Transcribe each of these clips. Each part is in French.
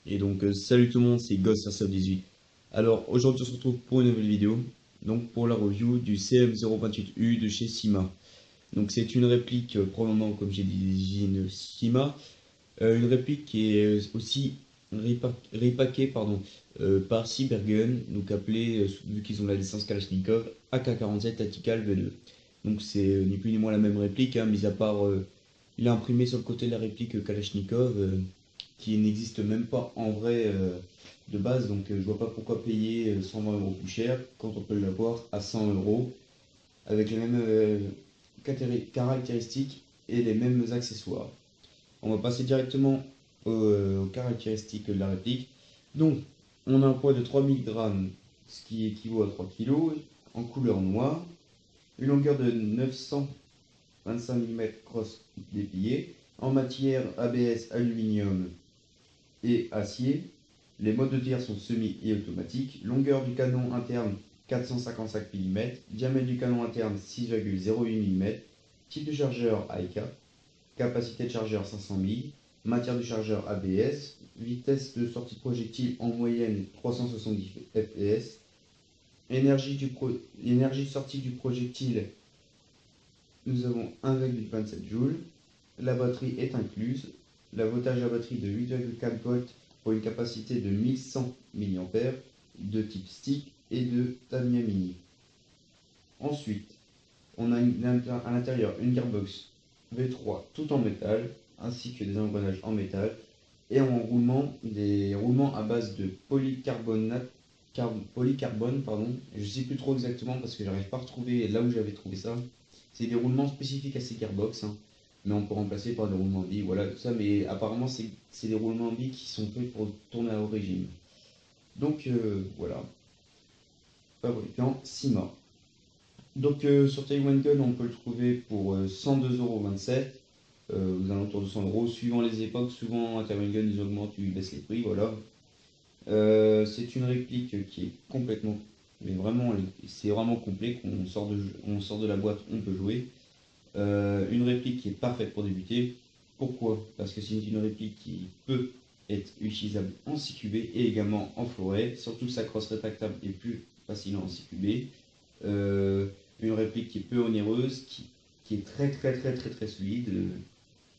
Et donc, salut tout le monde, c'est GhostAirsoft18. Alors, aujourd'hui, on se retrouve pour une nouvelle vidéo. Donc, pour la review du CM028U de chez Sima. Donc, c'est une réplique, probablement, comme j'ai dit, une Sima. Une réplique qui est aussi repackée par Cybergun, donc appelée, vu qu'ils ont la licence Kalachnikov, AK-47 Tactical V2. Donc, c'est ni plus ni moins la même réplique, hein, mis à part, il a imprimé sur le côté de la réplique Kalachnikov. Qui n'existe même pas en vrai de base. Donc je vois pas pourquoi payer 120 € plus cher quand on peut l'avoir à 100 € avec les mêmes caractéristiques et les mêmes accessoires. On va passer directement aux caractéristiques de la réplique. Donc on a un poids de 3000 grammes, ce qui équivaut à 3 kg, en couleur noire, une longueur de 925 mm cross déplié, en matière ABS aluminium et acier. Les modes de tir sont semi et automatiques. Longueur du canon interne 455 mm, diamètre du canon interne 6,08 mm, type de chargeur AEK, capacité de chargeur 500 000, matière du chargeur ABS, vitesse de sortie de projectile en moyenne 370 fps, énergie de sortie du projectile, nous avons 1,27 joules, la batterie est incluse, la voltage à batterie de 8,4 volts pour une capacité de 1100 mAh, de type stick et de Tamiya Mini. Ensuite, on a à l'intérieur une gearbox V3 tout en métal, ainsi que des engrenages en métal, et en roulement, des roulements à base de polycarbone, pardon. Je ne sais plus trop exactement parce que j'arrive pas à retrouver là où j'avais trouvé ça. C'est des roulements spécifiques à ces gearbox, hein, mais on peut remplacer par des roulements billes, voilà tout ça, mais apparemment c'est des roulements billes qui sont faits pour tourner à haut régime. Donc voilà, fabricant Sima. Donc sur Taiwan Gun, on peut le trouver pour 102,27 €, aux alentours de 100 €, suivant les époques. Souvent, à Taiwan Gun, ils augmentent, ils baissent les prix, voilà. C'est une réplique qui est complètement, mais vraiment, c'est vraiment complet. On sort de la boîte, on peut jouer. Une réplique qui est parfaite pour débuter. Pourquoi? Parce que c'est une réplique qui peut être utilisable en CQB et également en forêt. Surtout sa crosse rétractable est plus facile en CQB. Une réplique qui est peu onéreuse, qui est très solide.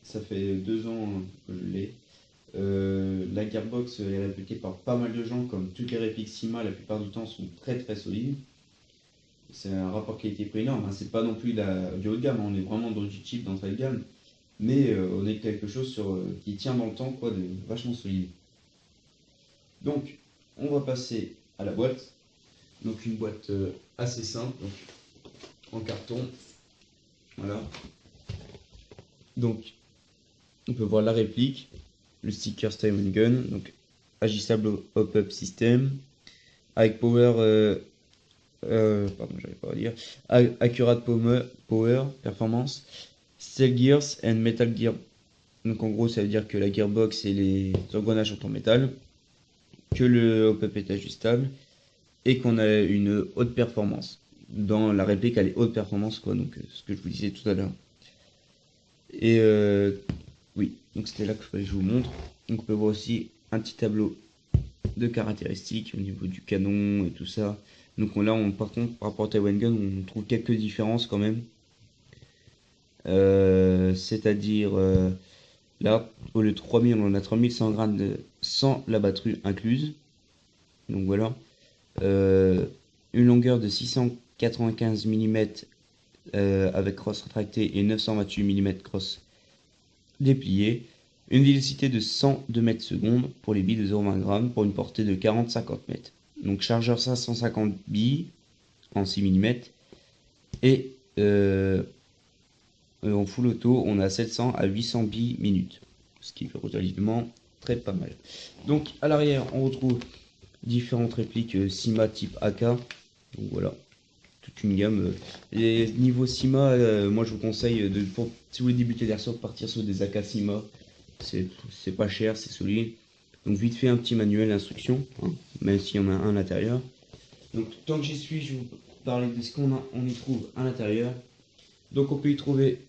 Ça fait 2 ans que je l'ai. La gearbox est réputée par pas mal de gens, comme toutes les répliques Sima, la plupart du temps sont très solides. C'est un rapport qualité-prix énorme, hein. C'est pas non plus du haut de gamme, hein. On est vraiment dans du cheap, d'entrée de gamme, mais on est quelque chose qui tient dans le temps, quoi, de vachement solide. Donc, on va passer à la boîte. Donc, une boîte assez simple, donc, en carton. Voilà. Donc, on peut voir la réplique, le sticker Style Gun, donc agissable hop-up system, avec pardon, j'arrive pas à dire, accurate power, performance, steel gears and metal gear. Donc en gros, ça veut dire que la gearbox et les engrenages sont en métal, que le hop-up est ajustable et qu'on a une haute performance. Dans la réplique, elle est haute performance, quoi, donc ce que je vous disais tout à l'heure. Et oui, donc c'était là que je vous montre. Donc on peut voir aussi un petit tableau de caractéristiques au niveau du canon et tout ça. Donc là, par contre, par rapport à Taiwan Gun, on trouve quelques différences quand même. C'est-à-dire, là, au lieu de 3000, on a 3100 grammes sans la batterie incluse. Donc voilà. Une longueur de 695 mm avec crosse rétractée et 928 mm crosse dépliée. Une vélocité de 102 mètres secondes pour les billes de 0,20 g pour une portée de 40-50 mètres. Donc chargeur 550 billes en 6 mm. Et en full auto, on a 700 à 800 billes minutes. Ce qui est relativement très pas mal. Donc à l'arrière, on retrouve différentes répliques Sima type AK. Donc voilà, toute une gamme. Les niveaux Sima, moi je vous conseille, si vous voulez débuter l'airsoft, partir sur des AK Sima. C'est pas cher, c'est solide. Donc vite fait un petit manuel d'instruction, hein, même s'il y en a un à l'intérieur. Donc tant que j'y suis, je vais vous parler de ce on y trouve à l'intérieur. Donc on peut y trouver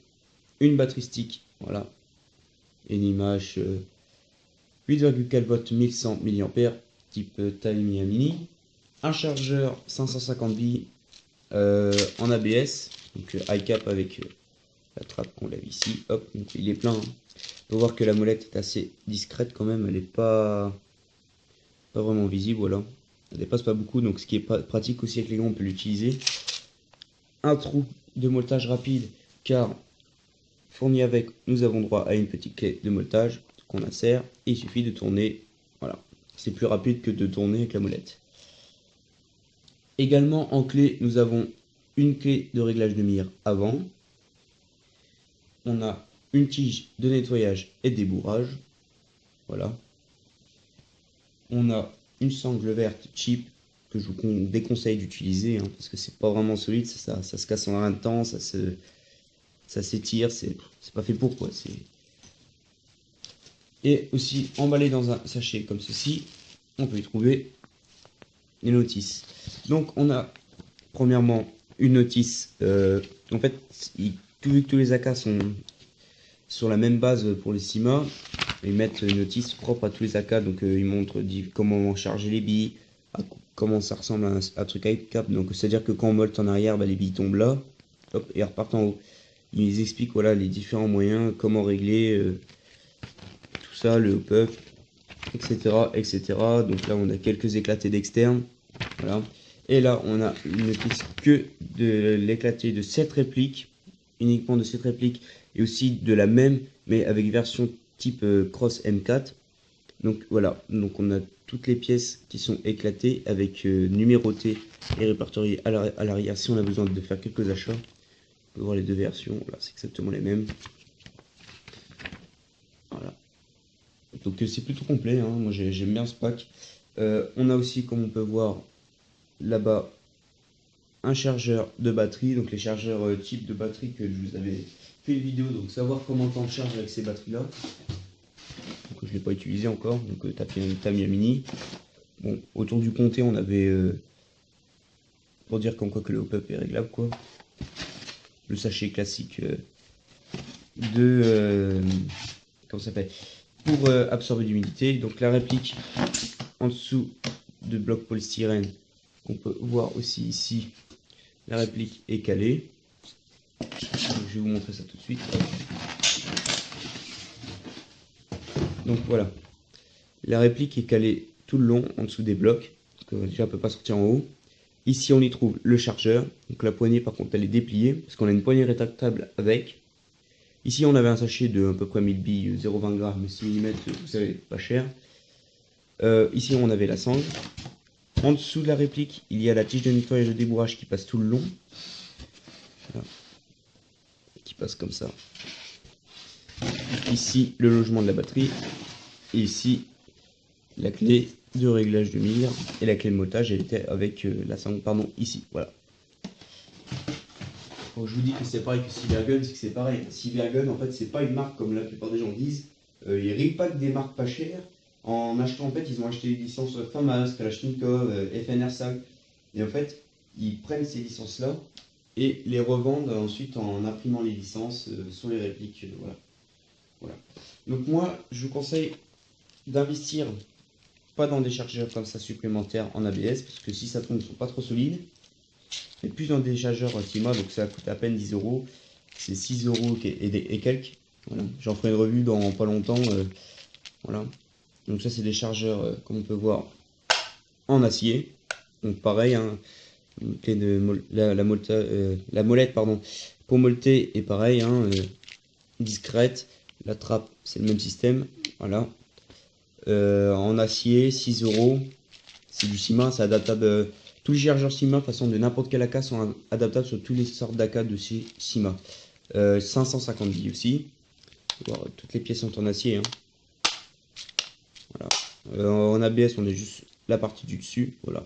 une batterie stick, voilà, une image 8,4 volts 1100 mAh, type Tamiya Mini. Un chargeur 550 billes en ABS, donc high cap avec la trappe qu'on lève ici. Hop, donc il est plein. Hein. On peut voir que la molette est assez discrète quand même, elle n'est pas vraiment visible, voilà. Elle dépasse pas beaucoup, donc ce qui est pratique aussi avec les gants, on peut l'utiliser. Un trou de molletage rapide, car fourni avec, nous avons droit à une petite clé de molletage qu'on insère, et il suffit de tourner, voilà. C'est plus rapide que de tourner avec la molette. Également en clé, nous avons une clé de réglage de mire avant. On a une tige de nettoyage et de débourrage. Voilà. On a une sangle verte cheap que je vous déconseille d'utiliser, hein, parce que c'est pas vraiment solide, ça se casse en un temps, ça s'étire, c'est pas fait pour quoi. Et aussi emballé dans un sachet comme ceci, on peut y trouver les notices. Donc on a premièrement une notice, en fait vu que tous les AK sont sur la même base pour les CIMA, ils mettent une notice propre à tous les AK, donc ils montrent comment charger les billes, comment ça ressemble à un truc high cap, donc c'est à dire que quand on molte en arrière, bah, les billes tombent là, hop, et repartent en haut. Ils expliquent voilà, les différents moyens, comment régler tout ça, le hop-up, etc., etc. Donc là on a quelques éclatés d'externe, voilà. Et là on a une notice que de l'éclaté de cette réplique, uniquement de cette réplique, et aussi de la même, mais avec version type Cross M4. Donc voilà, donc on a toutes les pièces qui sont éclatées avec numérotées et répertoriées à l'arrière si on a besoin de faire quelques achats. On peut voir les deux versions, là c'est exactement les mêmes. Voilà. Donc c'est plutôt complet, hein. Moi j'aime bien ce pack. On a aussi, comme on peut voir là-bas, un chargeur de batterie, donc les chargeurs type de batterie que je vous avais fait une vidéo, donc savoir comment on charge avec ces batteries là. Donc je ne l'ai pas utilisé encore, donc Tamiya Mini. Bon, autour du comté on avait pour dire qu'en quoi que le hop-up est réglable quoi. Le sachet classique de comment ça s'appelle, pour absorber l'humidité. Donc la réplique en dessous de bloc polystyrène, qu'on peut voir aussi ici. La réplique est calée. Donc, je vais vous montrer ça tout de suite. Donc voilà, la réplique est calée tout le long en dessous des blocs. Donc, déjà, elle ne peut pas sortir en haut. Ici, on y trouve le chargeur. Donc la poignée, par contre, elle est dépliée parce qu'on a une poignée rétractable avec. Ici, on avait un sachet de à peu près 1000 billes, 0,20 grammes, 6 mm, vous savez, pas cher. Ici, on avait la sangle. En dessous de la réplique, il y a la tige de nettoyage de débourrage qui passe tout le long. Voilà. Qui passe comme ça. Ici, le logement de la batterie. Et ici, la clé de réglage de mire. Et la clé de molletage, elle était avec la sangle, pardon, ici. Voilà. Quand je vous dis que c'est pareil que Cybergun, c'est que c'est pareil. Cybergun, en fait, c'est pas une marque comme la plupart des gens disent. Ils repackent des marques pas chères. En achetant, en fait, ils ont acheté les licences FAMAS, Kalashnikov, FNR SAG. Et en fait, ils prennent ces licences-là et les revendent ensuite en imprimant les licences sur les répliques. Voilà. Voilà. Donc moi, je vous conseille d'investir pas dans des chargeurs comme ça supplémentaires en ABS, parce que si ça tombe, ils ne sont pas trop solides. Mais plus dans des chargeurs CIMA, donc ça coûte à peine 10 euros. C'est 6 euros et quelques. Voilà. J'en ferai une revue dans pas longtemps. Voilà. Donc ça, c'est des chargeurs, comme on peut voir, en acier. Donc pareil, hein, la molette pardon, pour molleter est pareil, hein, discrète. La trappe, c'est le même système. Voilà. En acier, 6 euros. C'est du CIMA, c'est adaptable. Tous les chargeurs CIMA, de façon de n'importe quel AK, sont adaptables sur toutes les sortes d'AK de chez CIMA. 550 billes aussi. Voir, toutes les pièces sont en acier. Hein. Voilà. En ABS, on a juste la partie du dessus. Voilà.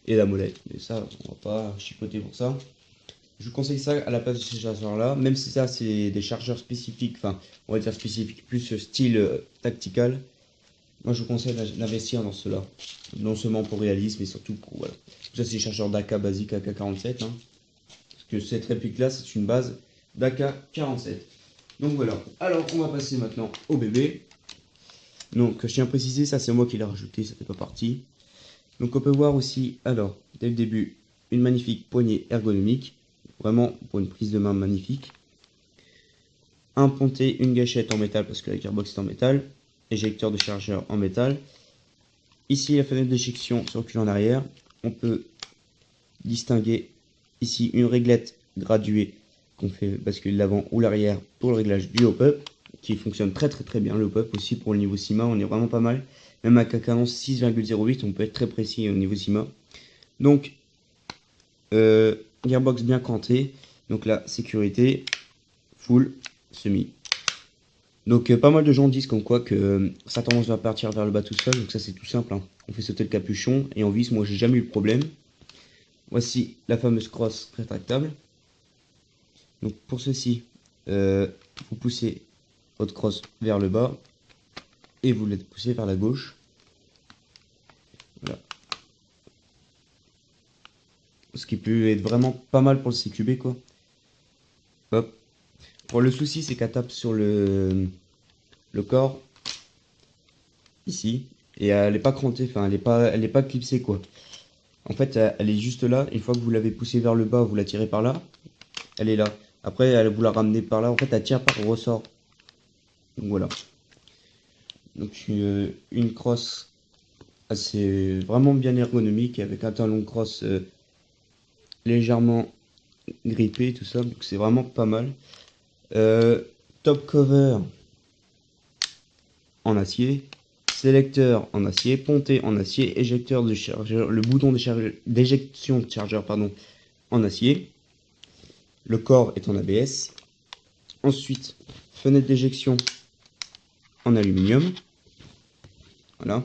Et la molette. Mais ça, on va pas chipoter pour ça. Je vous conseille ça à la place de ces chargeurs-là. Même si ça, c'est des chargeurs spécifiques. Enfin, on va dire spécifiques, plus style tactical. Moi, je vous conseille d'investir dans cela. Non seulement pour réalisme, mais surtout pour... Voilà. Ça, c'est les chargeurs d'AK basique AK-47. Hein. Parce que cette réplique-là, c'est une base d'AK-47. Donc voilà. Alors, on va passer maintenant au bébé. Donc je tiens à préciser, ça c'est moi qui l'ai rajouté, ça fait pas partie. Donc on peut voir aussi, alors, dès le début, une magnifique poignée ergonomique, vraiment pour une prise de main magnifique. Un ponté, une gâchette en métal parce que la gearbox est en métal, éjecteur de chargeur en métal. Ici la fenêtre d'éjection sur recul en arrière, on peut distinguer ici une réglette graduée qu'on fait basculer l'avant ou l'arrière pour le réglage du hop-up, qui fonctionne très bien. Le hop-up aussi pour le niveau CIMA, on est vraiment pas mal. Même avec un canon 6,08, on peut être très précis au niveau CIMA. Donc, gearbox bien cantée. Donc la sécurité, full, semi. Donc pas mal de gens disent comme quoi que ça tendance à partir vers le bas tout seul. Donc ça c'est tout simple, hein. On fait sauter le capuchon et on visse. Moi j'ai jamais eu de problème. Voici la fameuse crosse rétractable. Donc pour ceci, vous poussez votre crosse vers le bas et vous la poussez vers la gauche. Voilà. Ce qui peut être vraiment pas mal pour le CQB quoi. Hop. Pour le souci c'est qu'elle tape sur le corps ici et elle est pas crantée, enfin elle est pas clipsée quoi. En fait elle est juste là. Une fois que vous l'avez poussée vers le bas, vous la tirez par là, elle est là. Après vous la ramenez par là, en fait elle tire par ressort. Donc voilà. Donc une crosse assez vraiment bien ergonomique avec un talon crosse légèrement grippé tout ça, donc c'est vraiment pas mal. Top cover en acier, sélecteur en acier, ponté en acier, éjecteur de chargeur, le bouton d'éjection de chargeur pardon en acier. Le corps est en ABS. Ensuite, fenêtre d'éjection en aluminium. Voilà.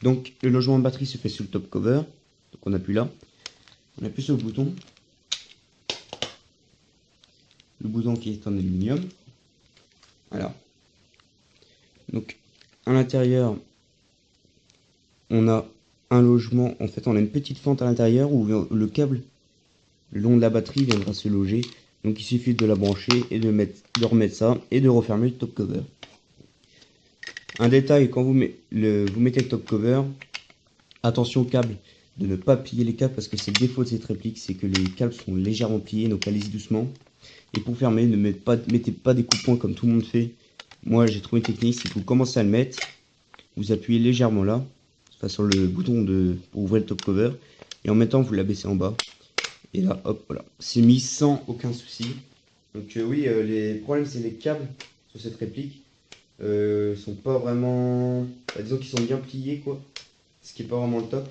Donc le logement de batterie se fait sous le top cover. Donc on appuie là. On appuie sur le bouton. Le bouton qui est en aluminium. Voilà. Donc à l'intérieur, on a un logement. En fait, on a une petite fente à l'intérieur où le câble le long de la batterie viendra se loger. Donc il suffit de la brancher et de remettre ça et de refermer le top cover. Un détail, quand vous mettez le top cover, attention au câble, de ne pas plier les câbles parce que c'est le défaut de cette réplique, c'est que les câbles sont légèrement pliés, donc allez-y doucement. Et pour fermer, ne mettez pas des coups de poing comme tout le monde fait. Moi j'ai trouvé une technique, c'est que vous commencez à le mettre, vous appuyez légèrement là, enfin sur le bouton pour ouvrir le top cover, et en même temps vous l'abaissez en bas. Et là, hop, voilà, c'est mis sans aucun souci. Donc oui, les problèmes c'est les câbles sur cette réplique. Sont pas vraiment... Bah, disons qu'ils sont bien pliés quoi. Ce qui est pas vraiment le top.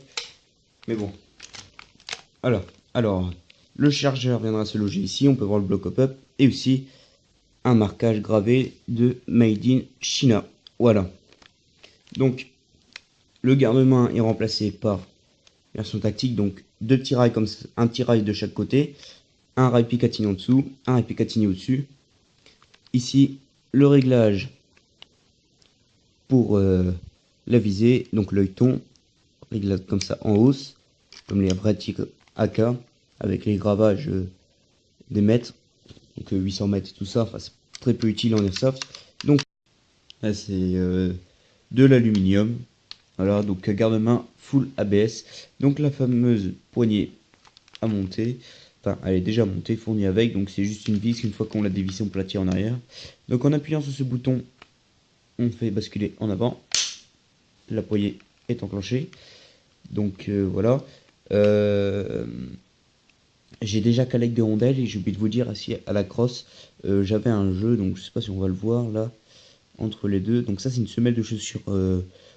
Mais bon. Alors, le chargeur viendra se loger ici. On peut voir le bloc hop-up. Et aussi un marquage gravé de Made in China. Voilà. Donc, le garde-main est remplacé par version tactique. Donc, deux petits rails comme ça, un petit rail de chaque côté. Un rail Picatinny en dessous. Un rail Picatinny au-dessus. Ici, le réglage pour la visée. Donc, l'œilleton. Réglage comme ça en hausse. Comme les vrais tigres AK. Avec les gravages des mètres. Donc 800 mètres et tout ça. Enfin, c'est très peu utile en airsoft. Donc, là, c'est de l'aluminium. Voilà, donc garde-main full ABS. Donc la fameuse poignée à monter. Enfin, elle est déjà montée, fournie avec. Donc c'est juste une vis. Une fois qu'on l'a dévissée, on peut la tirer en arrière. Donc en appuyant sur ce bouton, on fait basculer en avant. La poignée est enclenchée. Donc voilà. J'ai déjà calé de rondelles et j'ai oublié de vous dire assis à la crosse. J'avais un jeu, donc je sais pas si on va le voir là. Entre les deux. Donc ça c'est une semelle de chaussure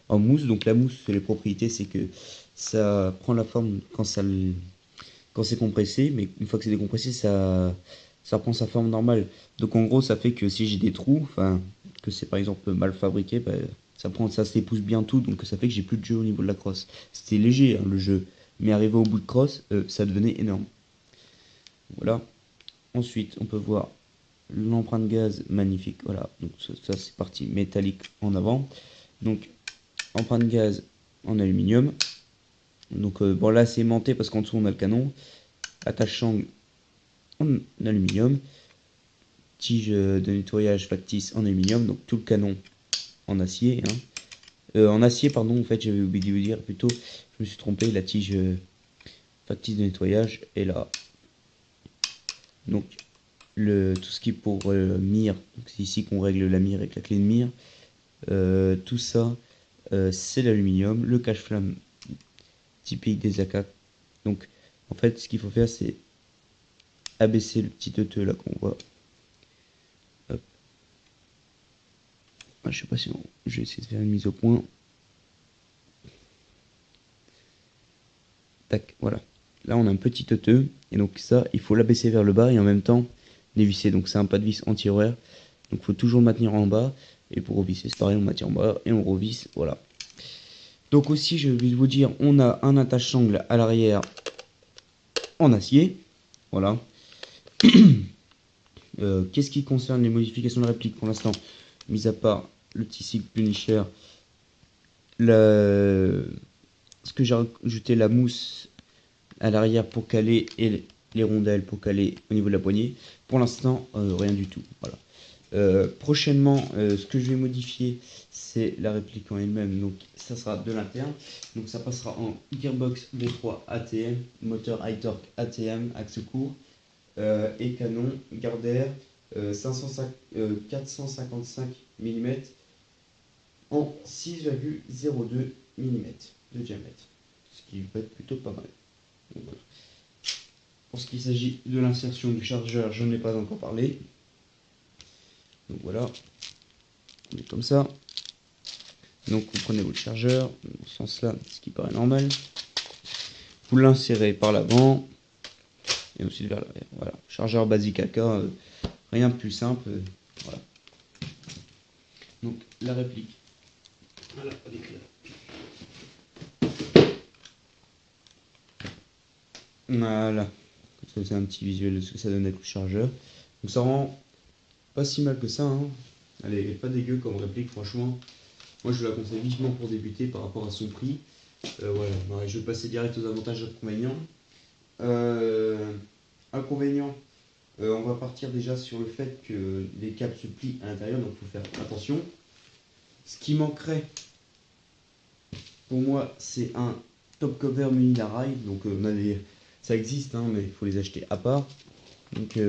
en mousse. Donc la mousse, les propriétés, c'est que ça prend la forme quand c'est compressé, mais une fois que c'est décompressé, ça prend sa forme normale. Donc en gros, ça fait que si j'ai des trous, enfin que c'est par exemple mal fabriqué, bah, ça s'épouse bien tout, donc ça fait que j'ai plus de jeu au niveau de la crosse. C'était léger hein, le jeu, mais arrivé au bout de crosse, ça devenait énorme. Voilà. Ensuite, on peut voir l'empreinte gaz magnifique. Voilà, donc ça c'est partie métallique en avant. Donc empreinte gaz en aluminium. Donc bon là c'est aimanté parce qu'en dessous on a le canon. Attache sangle en aluminium. Tige de nettoyage factice en aluminium. Donc tout le canon en acier. Hein. En acier, pardon, en fait, j'avais oublié de vous dire plutôt, je me suis trompé, la tige factice de nettoyage est là. Donc, tout ce qui est pour mire, c'est ici qu'on règle la mire avec la clé de mire. Tout ça, c'est l'aluminium, le cache-flamme typique des AK. Donc, en fait, ce qu'il faut faire, c'est abaisser le petit teuteux là qu'on voit. Hop. Ah, je sais pas si je vais essayer de faire une mise au point. Tac, voilà. Là, on a un petit teuteux, et donc ça, il faut l'abaisser vers le bas et en même temps dévisser. Donc, c'est un pas de vis anti-horaire. Donc, il faut toujours le maintenir en bas. Et pour revisser, c'est pareil, on maintient en bas et on revisse. Voilà. Donc, aussi, je vais vous dire, on a un attache-sangle à l'arrière en acier. Voilà. Qu'est-ce qui concerne les modifications de réplique pour l'instant, mis à part le petit cycle Punisher, ce que j'ai rajouté la mousse à l'arrière pour caler et les rondelles pour caler au niveau de la poignée. Pour l'instant, rien du tout. Voilà. Prochainement, ce que je vais modifier, c'est la réplique en elle-même. Donc, ça sera de l'interne. Donc, ça passera en gearbox V3 ATM, moteur high torque ATM, axe court, et canon Gardner 455 mm en 6,02 mm de diamètre. Ce qui peut être plutôt pas mal. Donc, voilà. Pour ce qui s'agit de l'insertion du chargeur, je n'ai pas encore parlé. Donc voilà, on est comme ça. Donc vous prenez votre chargeur, dans ce sens-là, ce qui paraît normal. Vous l'insérez par l'avant et ensuite vers l'arrière. Voilà, chargeur basique AK, rien de plus simple. Voilà. Donc la réplique. Voilà, voilà. Ça c'est un petit visuel de ce que ça donne avec le chargeur. Donc ça rend pas si mal que ça. Hein. Elle est pas dégueu comme réplique, franchement. Moi je la conseille vivement pour débuter par rapport à son prix. Voilà, je vais passer direct aux avantages et inconvénients. Inconvénients, on va partir déjà sur le fait que les câbles se plient à l'intérieur, donc il faut faire attention. Ce qui manquerait pour moi, c'est un top cover muni la rail. Donc ça existe, hein, mais il faut les acheter à part. Donc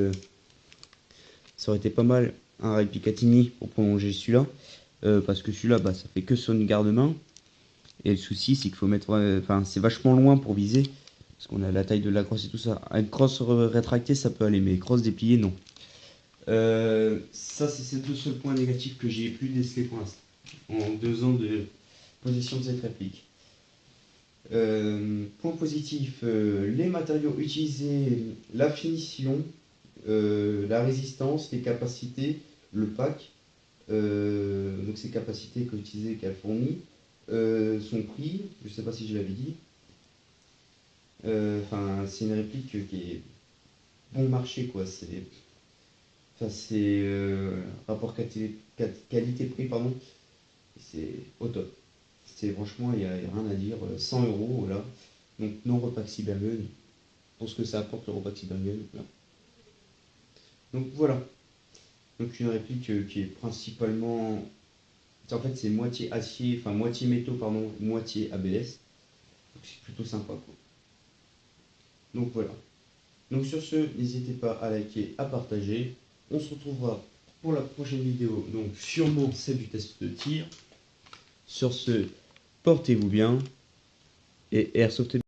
ça aurait été pas mal un rail Picatinny pour prolonger celui-là. Parce que celui-là, ça fait que son garde-main. Et le souci, c'est qu'il faut mettre. Enfin, c'est vachement loin pour viser. Parce qu'on a la taille de la crosse et tout ça. Une crosse rétractée, ça peut aller, mais crosse dépliée, non. Ça, c'est ces deux seuls points négatifs que j'ai pu déceler pour l'instant. En 2 ans de possession de cette réplique. Point positif, les matériaux utilisés, la finition, la résistance, les capacités, le pack, donc ces capacités qu'elle fournit, son prix, je ne sais pas si je l'avais dit. C'est une réplique qui est bon marché, quoi. C'est rapport qualité-prix, pardon. C'est au top. C'est franchement, il n'y a rien à dire. 100 euros, voilà. Donc non repas Cybergun, pour ce que ça apporte le repas Cybergun. Voilà. Donc voilà. Donc une réplique qui est principalement. En fait, c'est moitié acier, enfin moitié métaux, pardon, moitié ABS. Donc c'est plutôt sympa, quoi. Donc voilà. Donc sur ce, n'hésitez pas à liker, à partager. On se retrouvera pour la prochaine vidéo. Donc sûrement celle du test de tir. Sur ce, portez-vous bien et airsoftez.